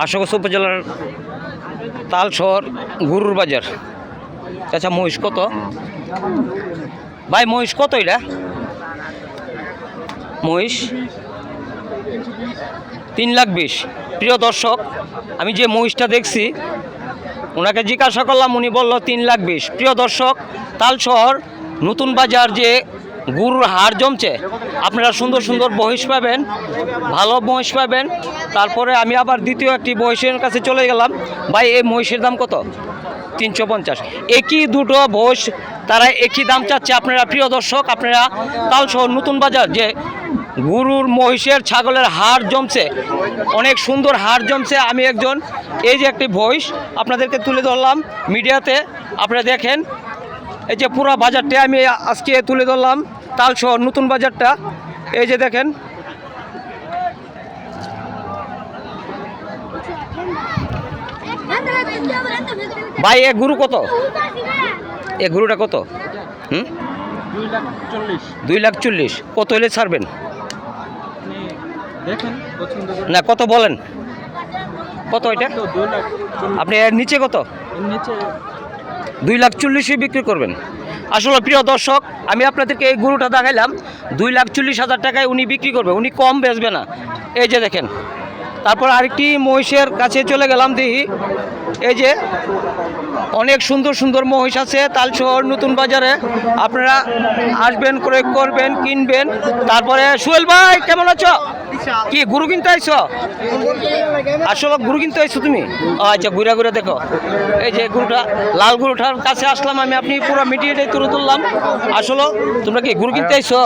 আশুগঞ্জ উপজেলার তালশহর গরুর বাজার। আচ্ছা মহিষ কত ভাই? মহিষ কত এটা? মহিষ 3,20,000। প্রিয় দর্শক, আমি যে মহিষটা দেখছি ওনাকে জিজ্ঞাসা করলাম, উনি বলল 3,20,000। প্রিয় দর্শক, তালশহর নতুন বাজার যে গরুর হাড় জমছে, আপনারা সুন্দর সুন্দর মহিষ পাবেন, ভালো মহিষ পাবেন। তারপরে আমি আবার দ্বিতীয় একটি মহিষের কাছে চলে গেলাম। ভাই এই মহিষের দাম কত? 350। একই দুটো মহিষ তারা একই দাম চাচ্ছে। আপনারা প্রিয় দর্শক, আপনারা তালশহর নতুন বাজার যে গরুর মহিষের ছাগলের হাড় জমছে, অনেক সুন্দর হাড় জমছে। আমি একজন এই যে একটি মহিষ আপনাদেরকে তুলে ধরলাম মিডিয়াতে, আপনারা দেখেন। এই যে পুরো বাজারটা আমি আজকে তুলে ধরলাম, তালশহর নতুন বাজারটা। এই যে দেখেন, ভাই এ গরু কত? এ গরুটা কত? 2,40,000। কত হলে ছাড়বেন? না কত বলেন, কত এটা? আপনি এর নিচে কত? 2,40,000 বিক্রি করবেন। আসলে প্রিয় দর্শক, আমি আপনাদেরকে এই গরুটা দেখাইলাম, 2,40,000 টাকায় উনি বিক্রি করবে, উনি কম বেচবে না। এই যে দেখেন। তারপর আরেকটি মহিষের কাছে চলে গেলাম, দেখি এই যে অনেক সুন্দর সুন্দর মহিষ আছে তালশহর নতুন বাজারে। আপনারা আসবেন, ক্রয় করবেন, কিনবেন। তারপরে সোহেল ভাই কেমন আছো? কি গরু কিনতে আইছো? আসলে গরু কিনতে আইছো তুমি? আচ্ছা, ঘুরে ঘুরে দেখো। এই যে গরুটা, লাল গরুটার কাছে আসলাম আমি, আপনি পুরো মিটিয়ে তুলে তুললাম। আসলে তোমরা কি গরু কিনতে আইছো?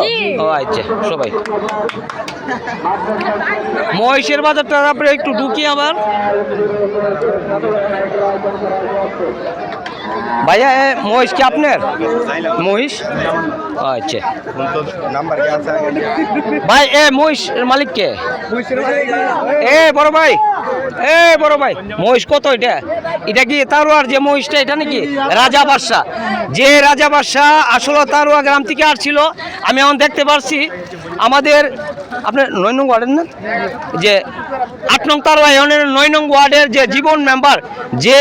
ও আচ্ছা, সবাই মহিষের বাজারটা আপনারা একটু ঢুকি আমার। ভাইয়া মহিষ কি আপনার? মহিষ আচ্ছা ভাই, এ মহিষের মালিক কে? এ বড় ভাই, এ বড় ভাই, মহিষ কত এটা? এটা কি তারুয়ার যে মহিষটা, এটা নাকি রাজা বাদশা? যে রাজা বাদশা আসলে তারুয়া গ্রাম থেকে আসছিল। আমি এখন দেখতে পারছি আমাদের আপনার 9 নং ওয়ার্ডের না, যে 8 নং তারুয়া ইউনিয়নের 9 নং ওয়ার্ডের যে জীবন মেম্বার, যে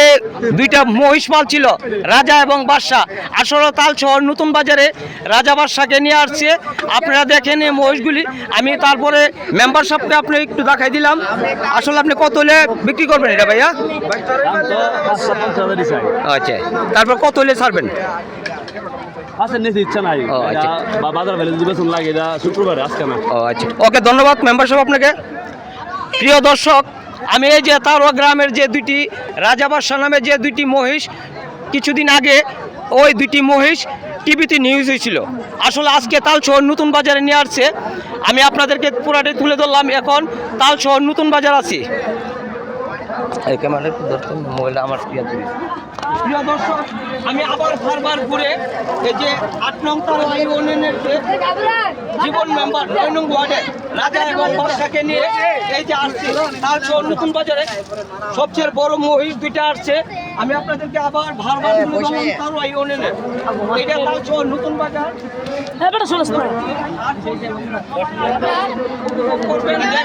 দুইটা মহিষ পাল ছিল রাজা এবং বাদশা, আসলে তালশহর নতুন বাজারে রাজা বাদশাকে নিয়ে আসছে। আপনারা দেখেন এই মহিষগুলি। আমি তারপরে মেম্বার সাহেবকে আপনি একটু দেখাই দিলাম। আসলে আপনি কত হলে বিক্রি করবেন এটা ভাইয়া? আচ্ছা, তারপর কত হলে ছাড়বেন? ইচ্ছা নাই, বাজার লাগে শুক্রবারে, আজকে না। আচ্ছা, ওকে, ধন্যবাদ মেম্বার সাহেব আপনাকে। প্রিয় দর্শক, আমি এই যে তারুয়া গ্রামের যে দুইটি রাজা বাদশা নামে যে দুইটি মহিষ, কিছুদিন আগে ওই দুইটি মহিষ টিভিতে নিউজ হয়েছিল। আসলে আজকে তালশহর নতুন বাজারে নিয়ে আসছে। আমি আপনাদেরকে পুরাটাই তুলে ধরলাম। এখন তালশহর নতুন বাজার আছি। এই ক্যামেরা মোবাইলটা আমার প্রিয় দর্শক, আমি আবার বারবার ঘুরে এই যে 8 নং তারুয়া ইউনিয়নের জীবন মেম্বার 9 নং ওয়ার্ডে রাজা এবং বাদশাকে নিয়ে এই যে আসছে তালশহর নতুন বাজারে। সবচেয়ে বড় মহিষ দুইটা আসছে। আমি আপনাদেরকে আবার বারবার তারুয়া ইউনিয়নের এটা তালশহর নতুন বাজার।